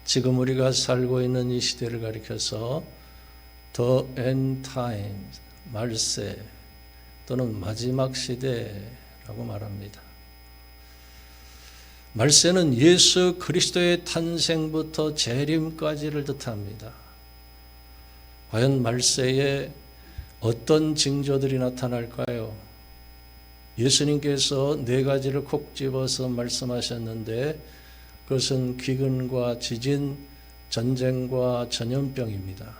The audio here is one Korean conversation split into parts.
지금 우리가 살고 있는 이 시대를 가리켜서 The End Times, 말세 또는 마지막 시대라고 말합니다. 말세는 예수 그리스도의 탄생부터 재림까지를 뜻합니다. 과연 말세에 어떤 징조들이 나타날까요? 예수님께서 4가지를 콕 집어서 말씀하셨는데 그것은 기근과 지진, 전쟁과 전염병입니다.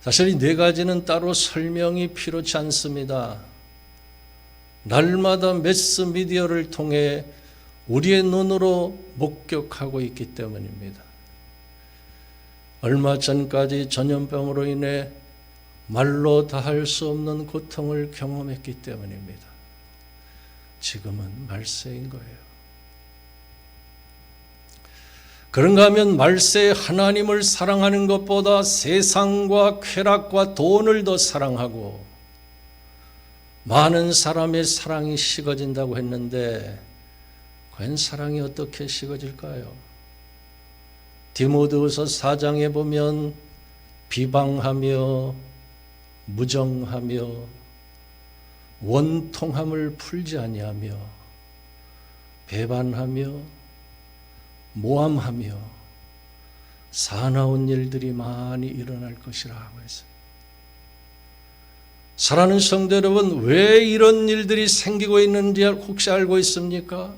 사실 이 4가지는 따로 설명이 필요치 않습니다. 날마다 매스미디어를 통해 우리의 눈으로 목격하고 있기 때문입니다. 얼마 전까지 전염병으로 인해 말로 다할 수 없는 고통을 경험했기 때문입니다. 지금은 말세인 거예요. 그런가 하면 말세에 하나님을 사랑하는 것보다 세상과 쾌락과 돈을 더 사랑하고 많은 사람의 사랑이 식어진다고 했는데 과연 사랑이 어떻게 식어질까요? 디모데후서 4장에 보면 비방하며 무정하며 원통함을 풀지 아니하며 배반하며 모함하며 사나운 일들이 많이 일어날 것이라고 했어요. 사랑하는 성도 여러분, 왜 이런 일들이 생기고 있는지 혹시 알고 있습니까?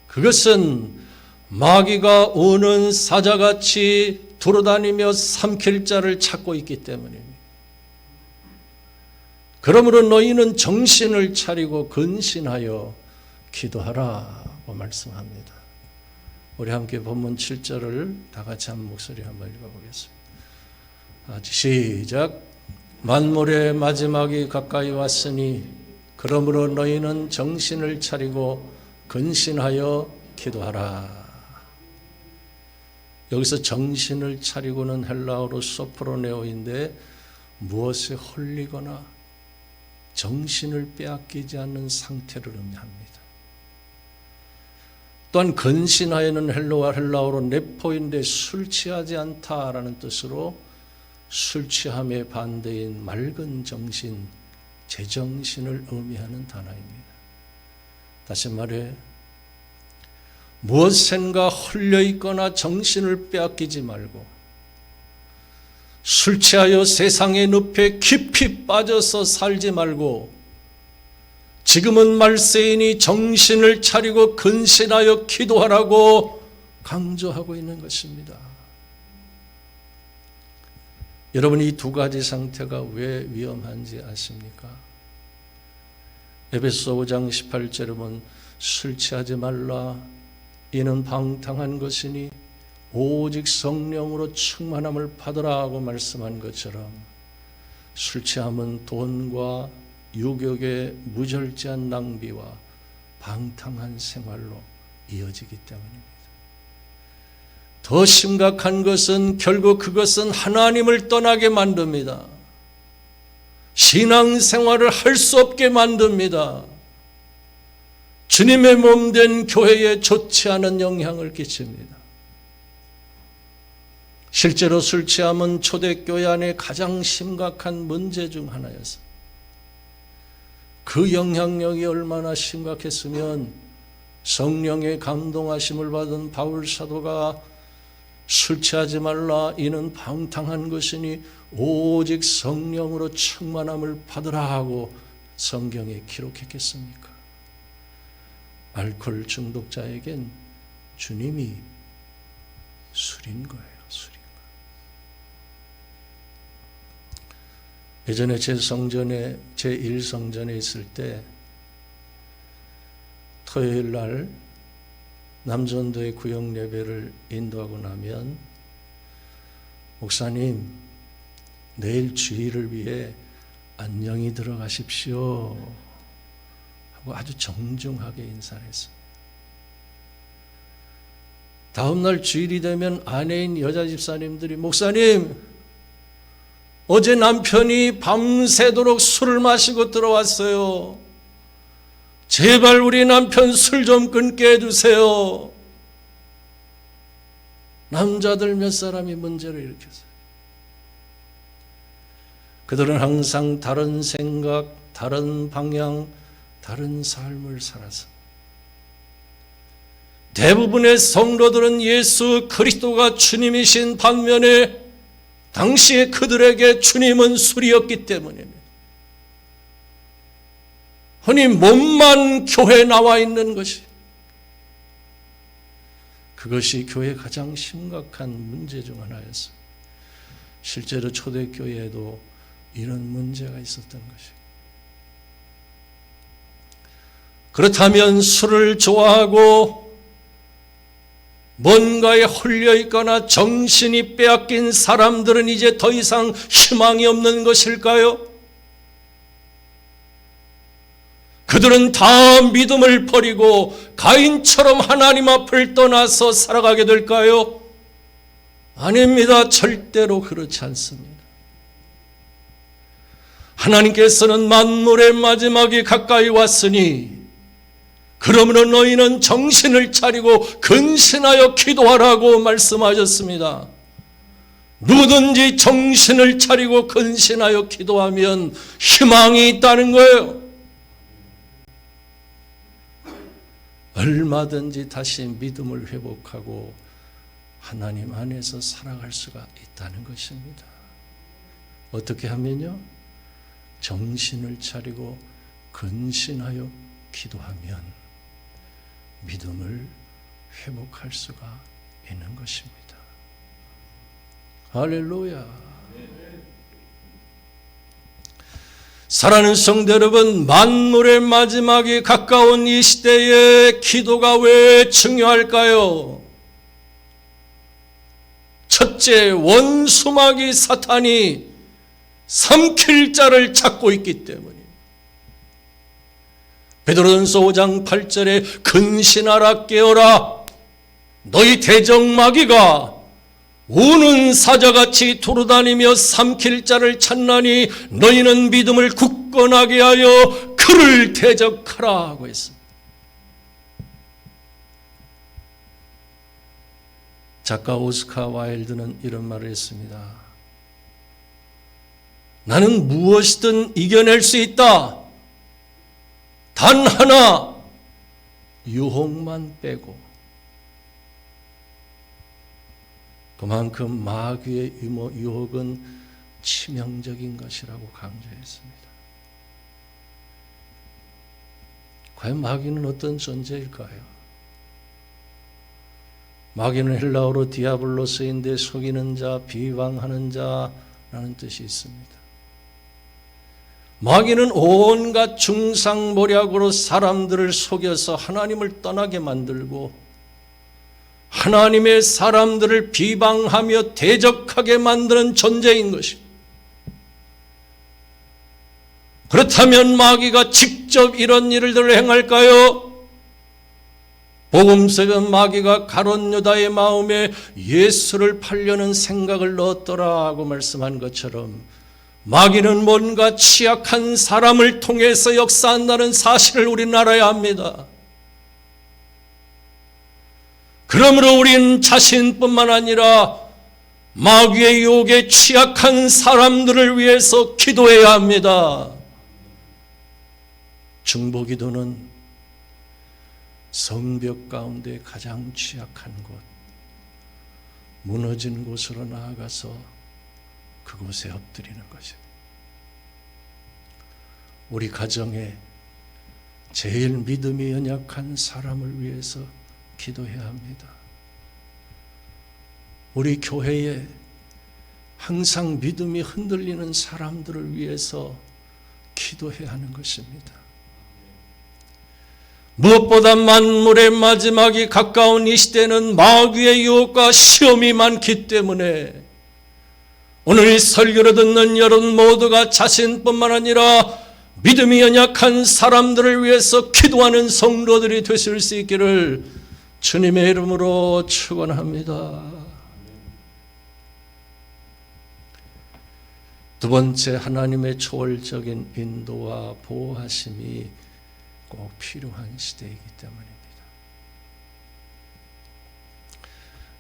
그것은 마귀가 우는 사자같이 돌아다니며 삼킬 자를 찾고 있기 때문입니다. 그러므로 너희는 정신을 차리고 근신하여 기도하라고 말씀합니다. 우리 함께 본문 7절을 다 같이 한 목소리 한번 읽어보겠습니다. 시작. 만물의 마지막이 가까이 왔으니 그러므로 너희는 정신을 차리고 근신하여 기도하라. 여기서 정신을 차리고는 헬라어로 소프로네오인데 무엇에 홀리거나 정신을 빼앗기지 않는 상태를 의미합니다. 또한 근신하여는 헬라어로 네포인데 술 취하지 않다라는 뜻으로 술 취함의 반대인 맑은 정신, 제정신을 의미하는 단어입니다. 다시 말해 무엇인가 홀려있거나 정신을 빼앗기지 말고 술 취하여 세상의 늪에 깊이 빠져서 살지 말고 지금은 말세이니 정신을 차리고 근신하여 기도하라고 강조하고 있는 것입니다. 여러분, 이 2가지 상태가 왜 위험한지 아십니까? 에베소 5장 18절에 보면 술 취하지 말라 이는 방탕한 것이니 오직 성령으로 충만함을 받으라고 말씀한 것처럼 술 취함은 돈과 유격의 무절제한 낭비와 방탕한 생활로 이어지기 때문입니다. 더 심각한 것은 결국 그것은 하나님을 떠나게 만듭니다. 신앙생활을 할 수 없게 만듭니다. 주님의 몸된 교회에 좋지 않은 영향을 끼칩니다. 실제로 술 취함은 초대교회 안에 가장 심각한 문제 중 하나였습니다. 그 영향력이 얼마나 심각했으면 성령의 감동하심을 받은 바울 사도가 술 취하지 말라 이는 방탕한 것이니 오직 성령으로 충만함을 받으라 하고 성경에 기록했겠습니까? 알코올 중독자에겐 주님이 술인 거예요. 술인 거예요. 예전에 제1성전에 있을 때 토요일 날 남전도의 구역 예배를 인도하고 나면 목사님 내일 주일을 위해 안녕히 들어가십시오 하고 아주 정중하게 인사를 했습니다. 다음날 주일이 되면 아내인 여자 집사님들이 목사님 어제 남편이 밤새도록 술을 마시고 들어왔어요. 제발 우리 남편 술 좀 끊게 해주세요. 남자들 몇 사람이 문제를 일으켰어요. 그들은 항상 다른 생각, 다른 방향, 다른 삶을 살아서 대부분의 성도들은 예수 그리스도가 주님이신 반면에 당시에 그들에게 주님은 술이었기 때문입니다. 흔히 몸만 교회에 나와 있는 것이, 그것이 교회의 가장 심각한 문제 중 하나였습니다. 실제로 초대교회에도 이런 문제가 있었던 것입니다. 그렇다면 술을 좋아하고 뭔가에 홀려 있거나 정신이 빼앗긴 사람들은 이제 더 이상 희망이 없는 것일까요? 그들은 다 믿음을 버리고 가인처럼 하나님 앞을 떠나서 살아가게 될까요? 아닙니다. 절대로 그렇지 않습니다. 하나님께서는 만물의 마지막이 가까이 왔으니 그러므로 너희는 정신을 차리고 근신하여 기도하라고 말씀하셨습니다. 누구든지 정신을 차리고 근신하여 기도하면 희망이 있다는 거예요. 얼마든지 다시 믿음을 회복하고 하나님 안에서 살아갈 수가 있다는 것입니다. 어떻게 하면요? 정신을 차리고 근신하여 기도하면 믿음을 회복할 수가 있는 것입니다. 할렐루야. 사랑하는 성도 여러분, 만물의 마지막이 가까운 이 시대에 기도가 왜 중요할까요? 첫째, 원수마귀 사탄이 삼킬 자를 찾고 있기 때문입니다. 베드로전서 5장 8절에 근신하라 깨어라, 너희 대적마귀가 우는 사자같이 돌아다니며 삼킬 자를 찾나니 너희는 믿음을 굳건하게 하여 그를 대적하라 하고 있습니다. 작가 오스카 와일드는 이런 말을 했습니다. 나는 무엇이든 이겨낼 수 있다. 단 하나, 유혹만 빼고. 그만큼 마귀의 유혹은 치명적인 것이라고 강조했습니다. 과연 마귀는 어떤 존재일까요? 마귀는 헬라어로 디아블로스인데 속이는 자, 비방하는 자라는 뜻이 있습니다. 마귀는 온갖 중상모략으로 사람들을 속여서 하나님을 떠나게 만들고 하나님의 사람들을 비방하며 대적하게 만드는 존재인 것입니다. 그렇다면 마귀가 직접 이런 일들을 행할까요? 복음서는 마귀가 가룟 유다의 마음에 예수를 팔려는 생각을 넣었더라고 말씀한 것처럼 마귀는 뭔가 취약한 사람을 통해서 역사한다는 사실을 우리는 알아야 합니다. 그러므로 우린 자신뿐만 아니라 마귀의 유혹에 취약한 사람들을 위해서 기도해야 합니다. 중보기도는 성벽 가운데 가장 취약한 곳, 무너진 곳으로 나아가서 그곳에 엎드리는 것입니다. 우리 가정에 제일 믿음이 연약한 사람을 위해서 기도해야 합니다. 우리 교회에 항상 믿음이 흔들리는 사람들을 위해서 기도해야 하는 것입니다. 무엇보다 만물의 마지막이 가까운 이 시대는 마귀의 유혹과 시험이 많기 때문에 오늘 이 설교를 듣는 여러분 모두가 자신뿐만 아니라 믿음이 연약한 사람들을 위해서 기도하는 성도들이 되실 수 있기를 주님의 이름으로 축원합니다. 두 번째, 하나님의 초월적인 인도와 보호하심이 꼭 필요한 시대이기 때문입니다.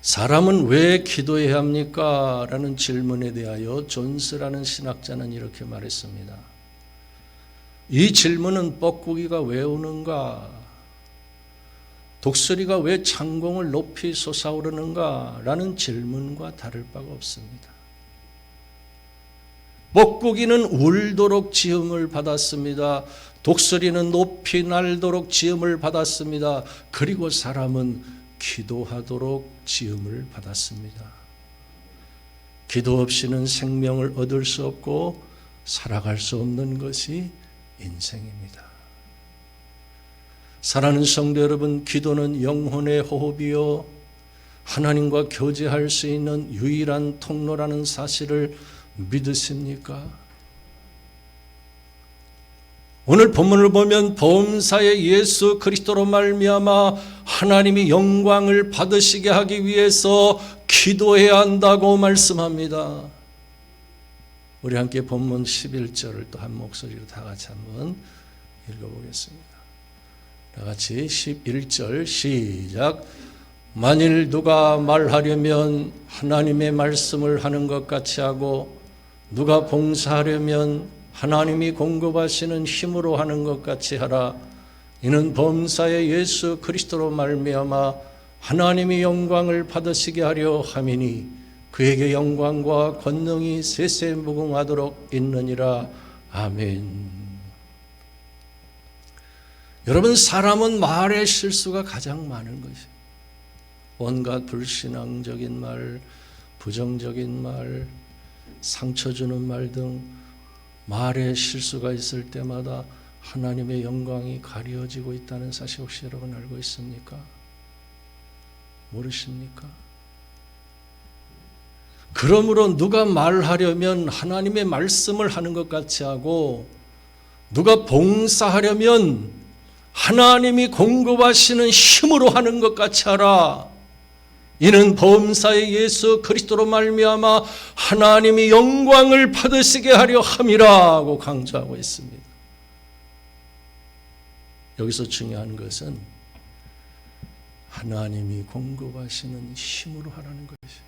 사람은 왜 기도해야 합니까? 라는 질문에 대하여 존스라는 신학자는 이렇게 말했습니다. 이 질문은 뻐꾸기가 왜 우는가? 독수리가 왜 창공을 높이 솟아오르는가? 라는 질문과 다를 바가 없습니다. 뻐꾸기는 울도록 지음을 받았습니다. 독수리는 높이 날도록 지음을 받았습니다. 그리고 사람은 기도하도록 지음을 받았습니다. 기도 없이는 생명을 얻을 수 없고 살아갈 수 없는 것이 인생입니다. 사랑하는 성도 여러분, 기도는 영혼의 호흡이요 하나님과 교제할 수 있는 유일한 통로라는 사실을 믿으십니까? 오늘 본문을 보면 범사의 예수 그리스도로 말미암아 하나님이 영광을 받으시게 하기 위해서 기도해야 한다고 말씀합니다. 우리 함께 본문 11절을 또 한 목소리로 다 같이 한번 읽어보겠습니다. 다 같이 11절 시작. 만일 누가 말하려면 하나님의 말씀을 하는 것 같이 하고 누가 봉사하려면 하나님이 공급하시는 힘으로 하는 것 같이 하라. 이는 범사의 예수 그리스도로 말미암아 하나님이 영광을 받으시게 하려 함이니 그에게 영광과 권능이 세세무궁하도록 있느니라. 아멘. 여러분, 사람은 말의 실수가 가장 많은 것이에요. 온갖 불신앙적인 말, 부정적인 말, 상처 주는 말 등 말에 실수가 있을 때마다 하나님의 영광이 가려지고 있다는 사실 혹시 여러분 알고 있습니까? 모르십니까? 그러므로 누가 말하려면 하나님의 말씀을 하는 것 같이 하고 누가 봉사하려면 하나님이 공급하시는 힘으로 하는 것 같이 하라. 이는 범사의 예수 그리스도로 말미암아 하나님이 영광을 받으시게 하려 함이라고 강조하고 있습니다. 여기서 중요한 것은 하나님이 공급하시는 힘으로 하라는 것이에요.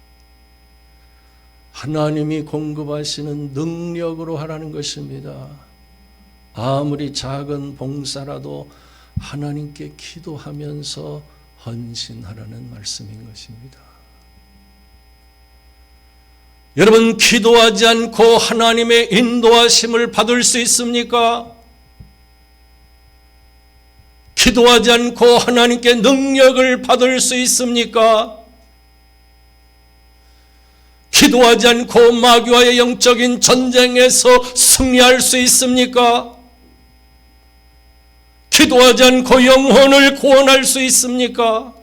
하나님이 공급하시는 능력으로 하라는 것입니다. 아무리 작은 봉사라도 하나님께 기도하면서 헌신하라는 말씀인 것입니다. 여러분, 기도하지 않고 하나님의 인도하심을 받을 수 있습니까? 기도하지 않고 하나님께 능력을 받을 수 있습니까? 기도하지 않고 마귀와의 영적인 전쟁에서 승리할 수 있습니까? 기도하지 않고 영혼을 구원할 수 있습니까?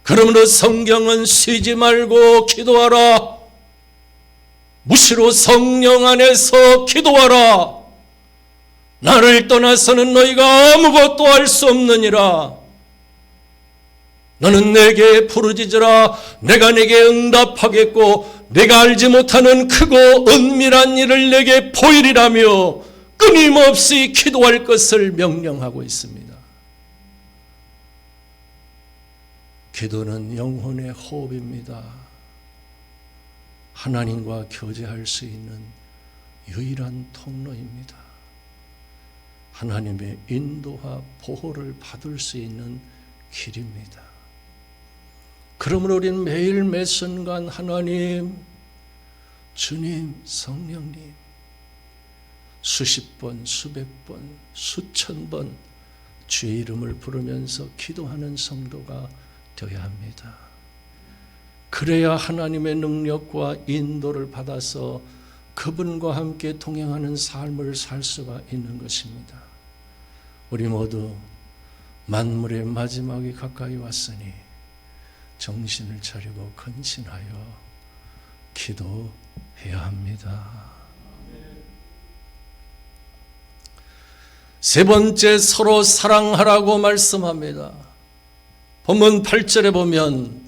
그러므로 성경은 쉬지 말고 기도하라. 무시로 성령 안에서 기도하라. 나를 떠나서는 너희가 아무것도 할 수 없느니라. 너는 내게 부르짖으라. 내가 내게 응답하겠고 내가 알지 못하는 크고 은밀한 일을 내게 보이리라며 끊임없이 기도할 것을 명령하고 있습니다. 기도는 영혼의 호흡입니다. 하나님과 교제할 수 있는 유일한 통로입니다. 하나님의 인도와 보호를 받을 수 있는 길입니다. 그러므로 우리는 매일 매 순간 하나님, 주님, 성령님 수십 번, 수백 번, 수천 번 주의 이름을 부르면서 기도하는 성도가 되어야 합니다. 그래야 하나님의 능력과 인도를 받아서 그분과 함께 동행하는 삶을 살 수가 있는 것입니다. 우리 모두 만물의 마지막이 가까이 왔으니 정신을 차리고 근신하여 기도해야 합니다. 세 번째, 서로 사랑하라고 말씀합니다. 본문 8절에 보면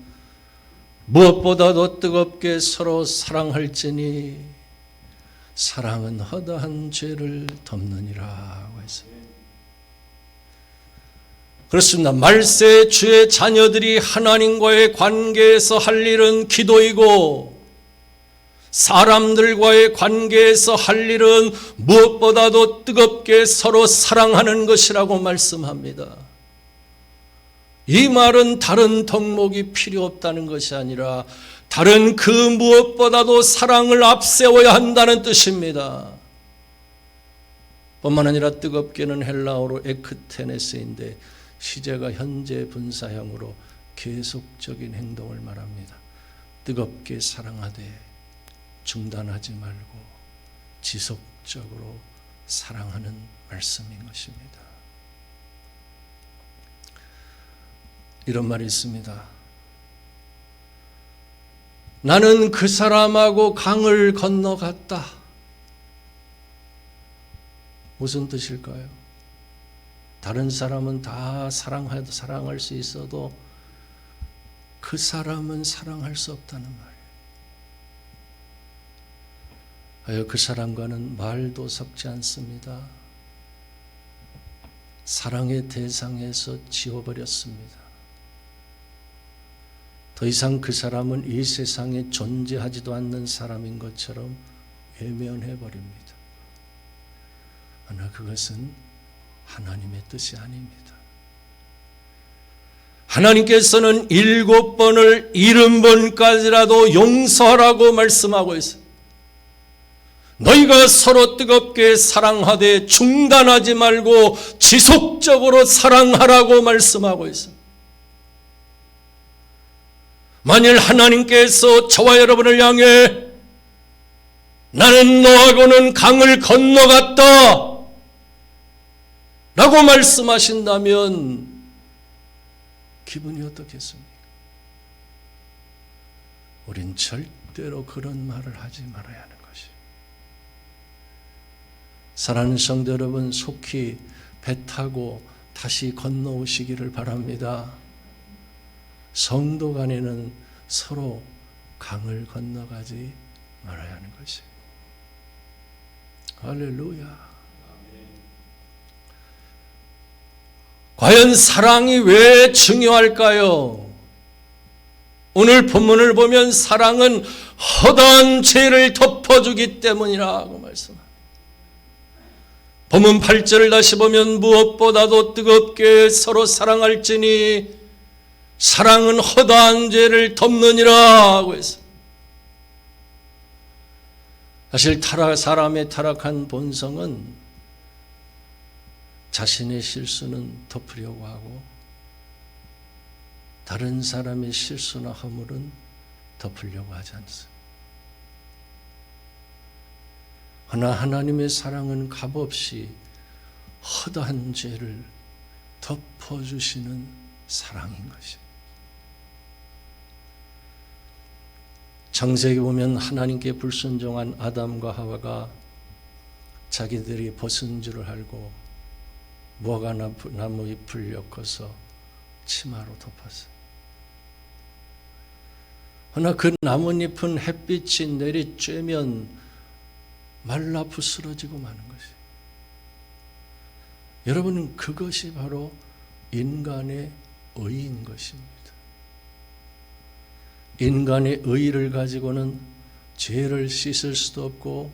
무엇보다도 뜨겁게 서로 사랑할지니 사랑은 허다한 죄를 덮느니라 하고 있습니다. 그렇습니다. 말세 주의 자녀들이 하나님과의 관계에서 할 일은 기도이고 사람들과의 관계에서 할 일은 무엇보다도 뜨겁게 서로 사랑하는 것이라고 말씀합니다. 이 말은 다른 덕목이 필요 없다는 것이 아니라 다른 그 무엇보다도 사랑을 앞세워야 한다는 뜻입니다. 뿐만 아니라 뜨겁게는 헬라어로 에크테네스인데 시제가 현재 분사형으로 계속적인 행동을 말합니다. 뜨겁게 사랑하되 중단하지 말고 지속적으로 사랑하는 말씀인 것입니다. 이런 말이 있습니다. 나는 그 사람하고 강을 건너갔다. 무슨 뜻일까요? 다른 사람은 다 사랑할 수 있어도 그 사람은 사랑할 수 없다는 말이에요. 그 사람과는 말도 섞지 않습니다. 사랑의 대상에서 지워버렸습니다. 더 이상 그 사람은 이 세상에 존재하지도 않는 사람인 것처럼 외면해버립니다. 그러나 그것은 하나님의 뜻이 아닙니다. 하나님께서는 7번을 70번까지라도 용서하라고 말씀하고 있어요. 너희가 서로 뜨겁게 사랑하되 중단하지 말고 지속적으로 사랑하라고 말씀하고 있어요. 만일 하나님께서 저와 여러분을 향해 나는 너하고는 강을 건너갔다 라고 말씀하신다면 기분이 어떻겠습니까? 우린 절대로 그런 말을 하지 말아야 하는 것이. 사랑하는 성도 여러분, 속히 배 타고 다시 건너오시기를 바랍니다. 성도 간에는 서로 강을 건너가지 말아야 하는 것이에요. 할렐루야. 과연 사랑이 왜 중요할까요? 오늘 본문을 보면 사랑은 허다한 죄를 덮어주기 때문이라고 말씀합니다. 본문 8절을 다시 보면 무엇보다도 뜨겁게 서로 사랑할지니 사랑은 허다한 죄를 덮느니라 하고 있습니다. 사실 사람의 타락한 본성은 자신의 실수는 덮으려고 하고 다른 사람의 실수나 허물은 덮으려고 하지 않습니다. 그러나 하나님의 사랑은 값없이 허다한 죄를 덮어주시는 사랑인 것입니다. 창세기 보면 하나님께 불순종한 아담과 하와가 자기들이 벗은 줄을 알고 무화과 나무 잎을 엮어서 치마로 덮었어요. 그러나 그 나뭇잎은 햇빛이 내리쬐면 말라 부스러지고 마는 것이에요. 여러분, 그것이 바로 인간의 의인 것입니다. 인간의 의를 가지고는 죄를 씻을 수도 없고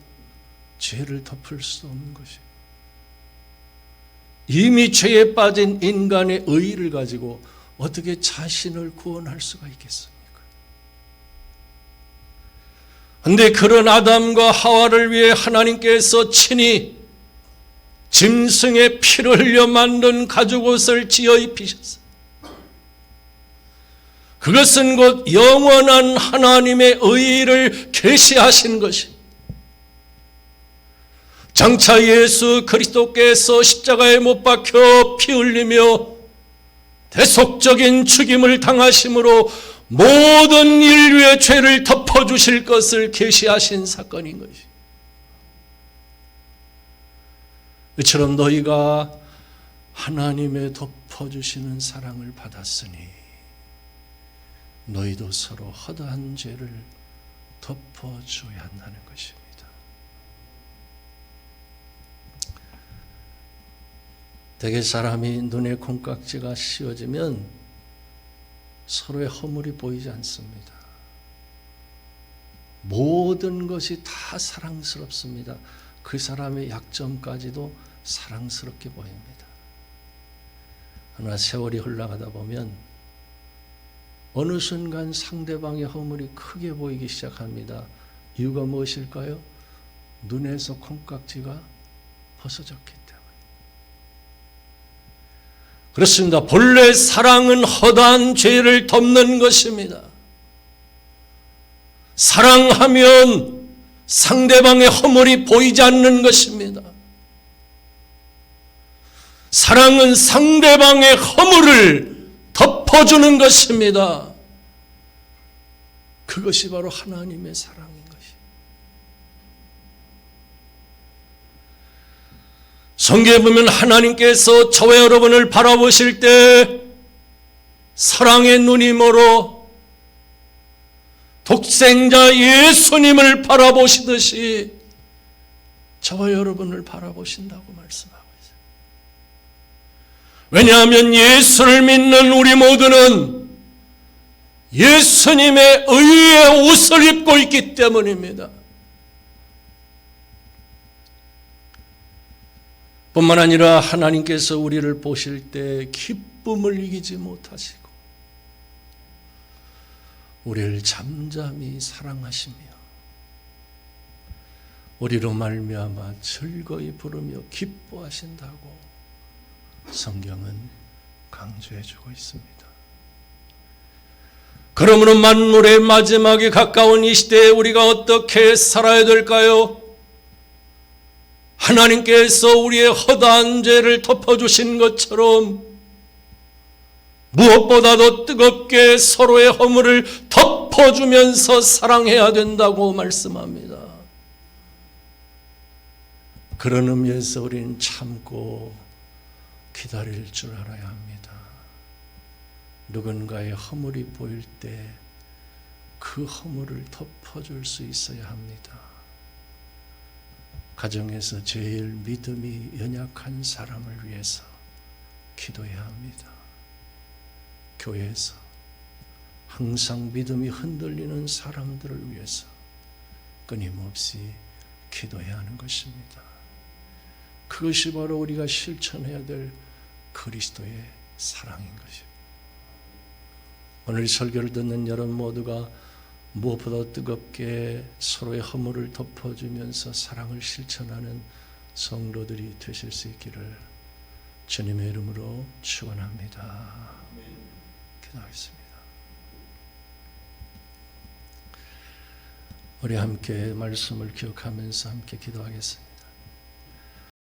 죄를 덮을 수도 없는 것이에요. 이미 죄에 빠진 인간의 의를 가지고 어떻게 자신을 구원할 수가 있겠습니까? 그런데 그런 아담과 하와를 위해 하나님께서 친히 짐승의 피를 흘려 만든 가죽옷을 지어 입히셨어요. 그것은 곧 영원한 하나님의 의를 계시하신 것입니다. 장차 예수 그리스도께서 십자가에 못 박혀 피 흘리며 대속적인 죽임을 당하심으로 모든 인류의 죄를 덮어주실 것을 계시하신 사건인 것이죠. 이처럼 너희가 하나님의 덮어주시는 사랑을 받았으니 너희도 서로 허다한 죄를 덮어줘야 한다는 것입니다. 대개 사람이 눈에 콩깍지가 씌워지면 서로의 허물이 보이지 않습니다. 모든 것이 다 사랑스럽습니다. 그 사람의 약점까지도 사랑스럽게 보입니다. 그러나 세월이 흘러가다 보면 어느 순간 상대방의 허물이 크게 보이기 시작합니다. 이유가 무엇일까요? 눈에서 콩깍지가 벗어졌기 때문에. 그렇습니다. 본래 사랑은 허다한 죄를 덮는 것입니다. 사랑하면 상대방의 허물이 보이지 않는 것입니다. 사랑은 상대방의 허물을 덮어주는 것입니다. 그것이 바로 하나님의 사랑인 것입니다. 성경에 보면 하나님께서 저와 여러분을 바라보실 때 사랑의 눈이 멀어 독생자 예수님을 바라보시듯이 저와 여러분을 바라보신다고 말씀하고 있어요. 왜냐하면 예수를 믿는 우리 모두는 예수님의 의의 옷을 입고 있기 때문입니다. 뿐만 아니라 하나님께서 우리를 보실 때 기쁨을 이기지 못하시고 우리를 잠잠히 사랑하시며 우리로 말미암아 즐거이 부르며 기뻐하신다고 성경은 강조해주고 있습니다. 그러므로 만물의 마지막이 가까운 이 시대에 우리가 어떻게 살아야 될까요? 하나님께서 우리의 허다한 죄를 덮어주신 것처럼 무엇보다도 뜨겁게 서로의 허물을 덮어주면서 사랑해야 된다고 말씀합니다. 그런 의미에서 우리는 참고 기다릴 줄 알아야 합니다. 누군가의 허물이 보일 때 그 허물을 덮어줄 수 있어야 합니다. 가정에서 제일 믿음이 연약한 사람을 위해서 기도해야 합니다. 교회에서 항상 믿음이 흔들리는 사람들을 위해서 끊임없이 기도해야 하는 것입니다. 그것이 바로 우리가 실천해야 될 그리스도의 사랑인 것입니다. 오늘 설교를 듣는 여러분 모두가 무엇보다 뜨겁게 서로의 허물을 덮어주면서 사랑을 실천하는 성도들이 되실 수 있기를 주님의 이름으로 축원합니다. 기도하겠습니다. 우리 함께 말씀을 기억하면서 함께 기도하겠습니다.